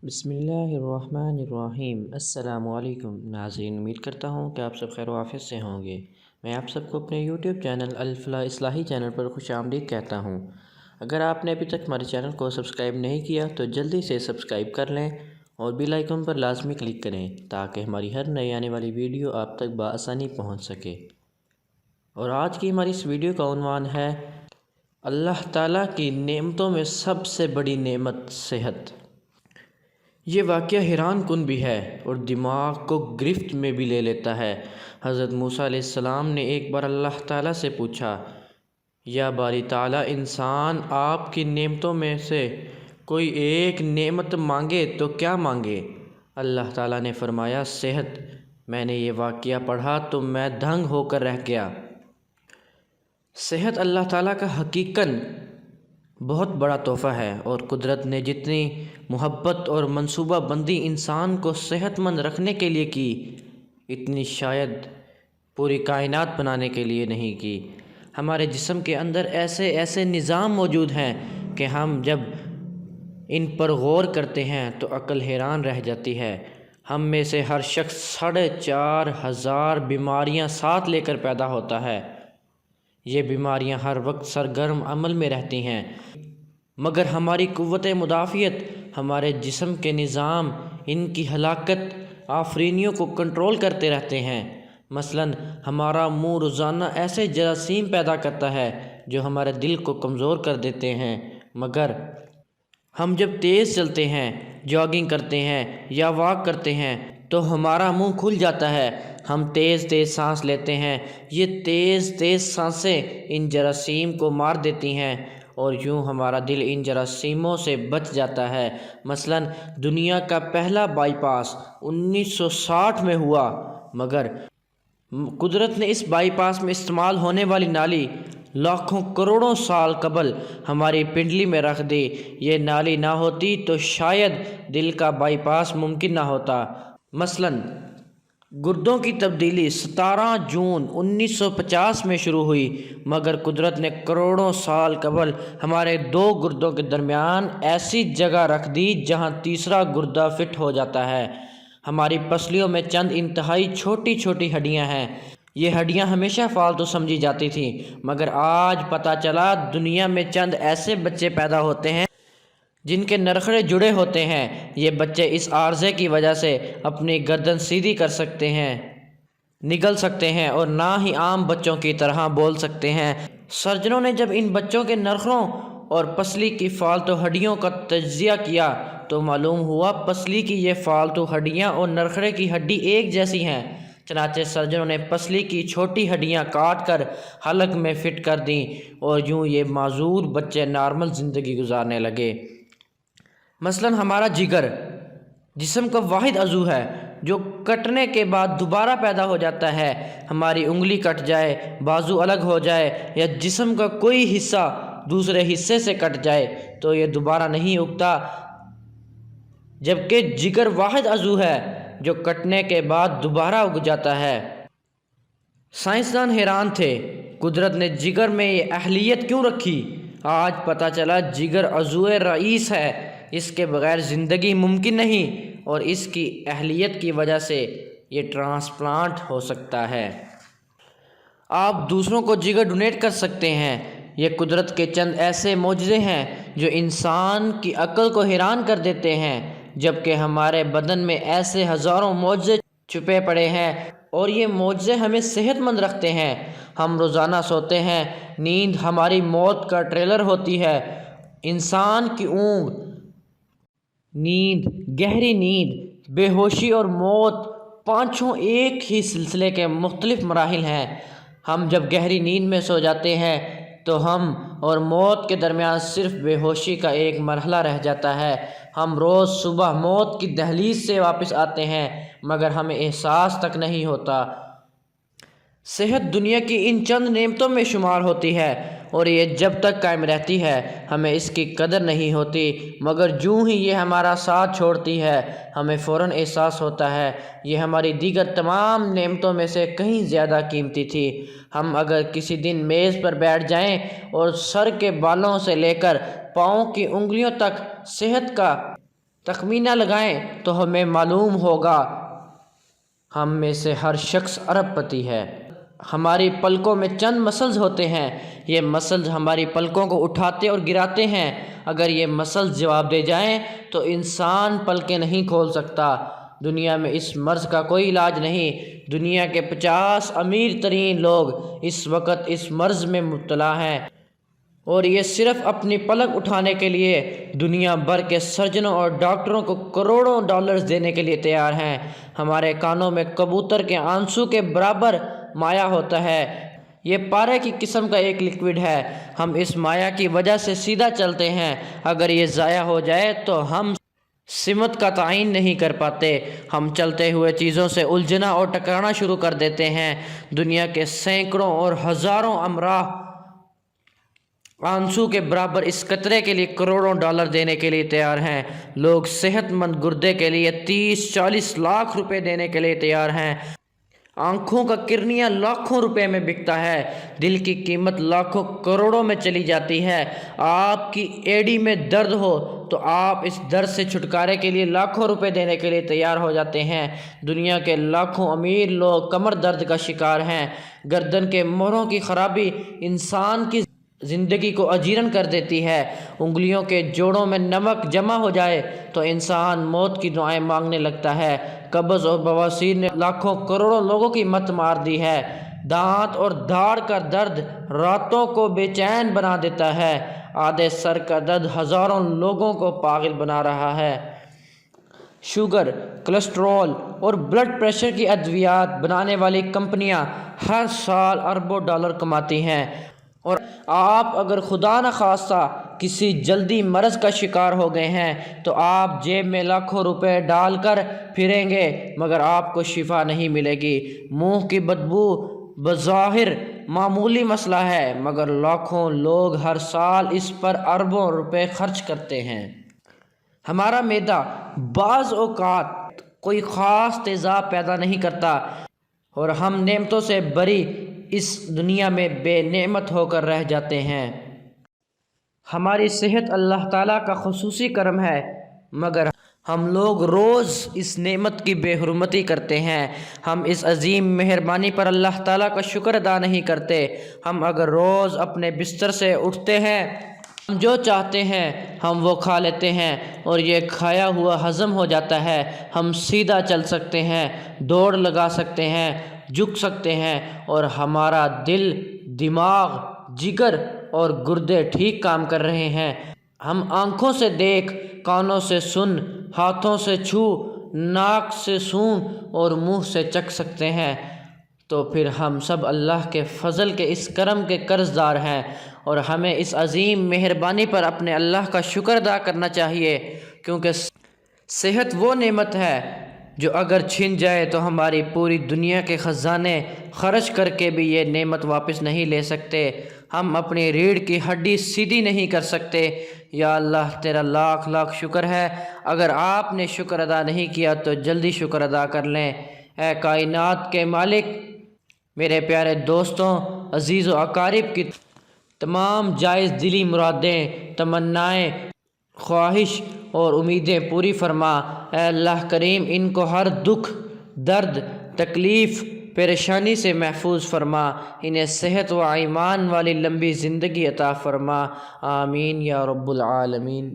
بسم اللہ الرحمن الرحیم۔ السلام علیکم ناظرین، امید کرتا ہوں کہ آپ سب خیر و عافیت سے ہوں گے۔ میں آپ سب کو اپنے یوٹیوب چینل الفلاح اصلاحی چینل پر خوش آمدید کہتا ہوں۔ اگر آپ نے ابھی تک ہمارے چینل کو سبسکرائب نہیں کیا تو جلدی سے سبسکرائب کر لیں اور بیل آئیکن پر لازمی کلک کریں تاکہ ہماری ہر نئی آنے والی ویڈیو آپ تک بآسانی پہنچ سکے۔ اور آج کی ہماری اس ویڈیو کا عنوان ہے اللہ تعالیٰ کی نعمتوں میں سب سے بڑی نعمت صحت۔ یہ واقعہ حیران کن بھی ہے اور دماغ کو گرفت میں بھی لے لیتا ہے۔ حضرت موسیٰ علیہ السلام نے ایک بار اللہ تعالیٰ سے پوچھا، یا باری تعالیٰ، انسان آپ کی نعمتوں میں سے کوئی ایک نعمت مانگے تو کیا مانگے؟ اللہ تعالیٰ نے فرمایا، صحت۔ میں نے یہ واقعہ پڑھا تو میں دنگ ہو کر رہ گیا۔ صحت اللہ تعالیٰ کا حقیقتاً بہت بڑا تحفہ ہے، اور قدرت نے جتنی محبت اور منصوبہ بندی انسان کو صحت مند رکھنے کے لیے کی، اتنی شاید پوری کائنات بنانے کے لیے نہیں کی۔ ہمارے جسم کے اندر ایسے نظام موجود ہیں کہ ہم جب ان پر غور کرتے ہیں تو عقل حیران رہ جاتی ہے۔ ہم میں سے ہر شخص 4,500 بیماریاں ساتھ لے کر پیدا ہوتا ہے۔ یہ بیماریاں ہر وقت سرگرم عمل میں رہتی ہیں، مگر ہماری قوت مدافعت، ہمارے جسم کے نظام ان کی ہلاکت آفرینیوں کو کنٹرول کرتے رہتے ہیں۔ مثلاً ہمارا منہ روزانہ ایسے جراثیم پیدا کرتا ہے جو ہمارے دل کو کمزور کر دیتے ہیں، مگر ہم جب تیز چلتے ہیں، جاگنگ کرتے ہیں یا واک کرتے ہیں تو ہمارا منہ کھل جاتا ہے، ہم تیز سانس لیتے ہیں۔ یہ تیز سانسیں ان جراثیم کو مار دیتی ہیں اور یوں ہمارا دل ان جراثیموں سے بچ جاتا ہے۔ مثلاً دنیا کا پہلا بائی پاس 1960 میں ہوا، مگر قدرت نے اس بائی پاس میں استعمال ہونے والی نالی لاکھوں کروڑوں سال قبل ہماری پنڈلی میں رکھ دی۔ یہ نالی نہ ہوتی تو شاید دل کا بائی پاس ممکن نہ ہوتا۔ مثلاً گردوں کی تبدیلی 17 جون 1950 میں شروع ہوئی، مگر قدرت نے کروڑوں سال قبل ہمارے 2 گردوں کے درمیان ایسی جگہ رکھ دی جہاں تیسرا گردہ فٹ ہو جاتا ہے۔ ہماری پسلیوں میں چند انتہائی چھوٹی ہڈیاں ہیں۔ یہ ہڈیاں ہمیشہ فالتو سمجھی جاتی تھیں، مگر آج پتہ چلا دنیا میں چند ایسے بچے پیدا ہوتے ہیں جن کے نرخڑے جڑے ہوتے ہیں۔ یہ بچے اس عارضے کی وجہ سے اپنی گردن سیدھی کر سکتے ہیں، نگل سکتے ہیں اور نہ ہی عام بچوں کی طرح بول سکتے ہیں۔ سرجنوں نے جب ان بچوں کے نرخوں اور پسلی کی فالتو ہڈیوں کا تجزیہ کیا تو معلوم ہوا پسلی کی یہ فالتو ہڈیاں اور نرخڑے کی ہڈی ایک جیسی ہیں۔ چنانچہ سرجنوں نے پسلی کی چھوٹی ہڈیاں کاٹ کر حلق میں فٹ کر دیں اور یوں یہ معذور بچے نارمل زندگی گزارنے لگے۔ مثلاً ہمارا جگر جسم کا واحد عضو ہے جو کٹنے کے بعد دوبارہ پیدا ہو جاتا ہے۔ ہماری انگلی کٹ جائے، بازو الگ ہو جائے یا جسم کا کوئی حصہ دوسرے حصے سے کٹ جائے تو یہ دوبارہ نہیں اگتا، جبکہ جگر واحد عضو ہے جو کٹنے کے بعد دوبارہ اگ جاتا ہے۔ سائنسدان حیران تھے، قدرت نے جگر میں یہ اہلیت کیوں رکھی؟ آج پتہ چلا جگر عضو رئیس ہے، اس کے بغیر زندگی ممکن نہیں، اور اس کی اہلیت کی وجہ سے یہ ٹرانسپلانٹ ہو سکتا ہے۔ آپ دوسروں کو جگر ڈونیٹ کر سکتے ہیں۔ یہ قدرت کے چند ایسے معجزے ہیں جو انسان کی عقل کو حیران کر دیتے ہیں، جبکہ ہمارے بدن میں ایسے ہزاروں معجزے چھپے پڑے ہیں اور یہ معجزے ہمیں صحت مند رکھتے ہیں۔ ہم روزانہ سوتے ہیں، نیند ہماری موت کا ٹریلر ہوتی ہے۔ انسان کی اونگ، نیند، گہری نیند، بے ہوشی اور موت، پانچوں ایک ہی سلسلے کے مختلف مراحل ہیں۔ ہم جب گہری نیند میں سو جاتے ہیں تو ہم اور موت کے درمیان صرف بے ہوشی کا ایک مرحلہ رہ جاتا ہے۔ ہم روز صبح موت کی دہلیز سے واپس آتے ہیں، مگر ہمیں احساس تک نہیں ہوتا۔ صحت دنیا کی ان چند نعمتوں میں شمار ہوتی ہے اور یہ جب تک قائم رہتی ہے ہمیں اس کی قدر نہیں ہوتی، مگر جوں ہی یہ ہمارا ساتھ چھوڑتی ہے ہمیں فوراً احساس ہوتا ہے یہ ہماری دیگر تمام نعمتوں میں سے کہیں زیادہ قیمتی تھی۔ ہم اگر کسی دن میز پر بیٹھ جائیں اور سر کے بالوں سے لے کر پاؤں کی انگلیوں تک صحت کا تخمینہ لگائیں تو ہمیں معلوم ہوگا ہم میں سے ہر شخص ارب پتی ہے۔ ہماری پلکوں میں چند مسلز ہوتے ہیں، یہ مسلز ہماری پلکوں کو اٹھاتے اور گراتے ہیں۔ اگر یہ مسلز جواب دے جائیں تو انسان پلکیں نہیں کھول سکتا۔ دنیا میں اس مرض کا کوئی علاج نہیں۔ دنیا کے 50 امیر ترین لوگ اس وقت اس مرض میں مبتلا ہیں، اور یہ صرف اپنی پلک اٹھانے کے لیے دنیا بھر کے سرجنوں اور ڈاکٹروں کو کروڑوں ڈالرز دینے کے لیے تیار ہیں۔ ہمارے کانوں میں کبوتر کے آنسو کے برابر مایع ہوتا ہے۔ یہ پارے کی قسم کا ایک لیکوڈ ہے۔ ہم اس مایع کی وجہ سے سیدھا چلتے ہیں۔ اگر یہ ضائع ہو جائے تو ہم سمت کا تعین نہیں کر پاتے۔ ہم چلتے ہوئے چیزوں سے الجھنا اور ٹکرانا شروع کر دیتے ہیں۔ دنیا کے سینکڑوں اور ہزاروں امراء آنسو کے برابر اس قطرے کے لیے کروڑوں ڈالر دینے کے لیے تیار ہیں۔ لوگ صحت مند گردے کے لیے 30-40 لاکھ روپے دینے کے لیے تیار ہیں۔ آنکھوں کا کرنیہ لاکھوں روپے میں بکتا ہے۔ دل کی قیمت لاکھوں کروڑوں میں چلی جاتی ہے۔ آپ کی ایڑی میں درد ہو تو آپ اس درد سے چھٹکارے کے لیے لاکھوں روپے دینے کے لیے تیار ہو جاتے ہیں۔ دنیا کے لاکھوں امیر لوگ کمر درد کا شکار ہیں۔ گردن کے موڑوں کی خرابی انسان کی زندگی کو اجیرن کر دیتی ہے۔ انگلیوں کے جوڑوں میں نمک جمع ہو جائے تو انسان موت کی دعائیں مانگنے لگتا ہے۔ قبض اور بواسیر نے لاکھوں کروڑوں لوگوں کی مت مار دی ہے۔ دانت اور دھاڑ کا درد راتوں کو بے چین بنا دیتا ہے۔ آدھے سر کا درد ہزاروں لوگوں کو پاگل بنا رہا ہے۔ شوگر، کولیسٹرول اور بلڈ پریشر کی ادویات بنانے والی کمپنیاں ہر سال اربوں ڈالر کماتی ہیں، اور آپ اگر خدا نخواستہ کسی جلدی مرض کا شکار ہو گئے ہیں تو آپ جیب میں لاکھوں روپے ڈال کر پھریں گے مگر آپ کو شفا نہیں ملے گی۔ منہ کی بدبو بظاہر معمولی مسئلہ ہے مگر لاکھوں لوگ ہر سال اس پر اربوں روپے خرچ کرتے ہیں۔ ہمارا معدہ بعض اوقات کوئی خاص تیزاب پیدا نہیں کرتا اور ہم نعمتوں سے بھری اس دنیا میں بے نعمت ہو کر رہ جاتے ہیں۔ ہماری صحت اللہ تعالیٰ کا خصوصی کرم ہے مگر ہم لوگ روز اس نعمت کی بے حرمتی کرتے ہیں۔ ہم اس عظیم مہربانی پر اللہ تعالیٰ کا شکر ادا نہیں کرتے۔ ہم اگر روز اپنے بستر سے اٹھتے ہیں، ہم جو چاہتے ہیں ہم وہ کھا لیتے ہیں اور یہ کھایا ہوا ہضم ہو جاتا ہے۔ ہم سیدھا چل سکتے ہیں، دوڑ لگا سکتے ہیں، جھک سکتے ہیں اور ہمارا دل، دماغ، جگر اور گردے ٹھیک کام کر رہے ہیں۔ ہم آنکھوں سے دیکھ، کانوں سے سن، ہاتھوں سے چھو، ناک سے سونگھ اور منہ سے چکھ سکتے ہیں۔ تو پھر ہم سب اللہ کے فضل کے اس کرم کے قرض دار ہیں اور ہمیں اس عظیم مہربانی پر اپنے اللہ کا شکر ادا کرنا چاہیے، کیونکہ صحت وہ نعمت ہے جو اگر چھن جائے تو ہماری پوری دنیا کے خزانے خرچ کر کے بھی یہ نعمت واپس نہیں لے سکتے۔ ہم اپنی ریڑھ کی ہڈی سیدھی نہیں کر سکتے۔ یا اللہ تیرا لاکھ لاکھ شکر ہے۔ اگر آپ نے شکر ادا نہیں کیا تو جلدی شکر ادا کر لیں۔ اے کائنات کے مالک، میرے پیارے دوستوں، عزیز و اقارب کی تمام جائز دلی مرادیں، تمنائیں، خواہش اور امیدیں پوری فرما۔ اے اللہ کریم، ان کو ہر دکھ، درد، تکلیف، پریشانی سے محفوظ فرما۔ انہیں صحت و ایمان والی لمبی زندگی عطا فرما۔ آمین یا رب العالمین۔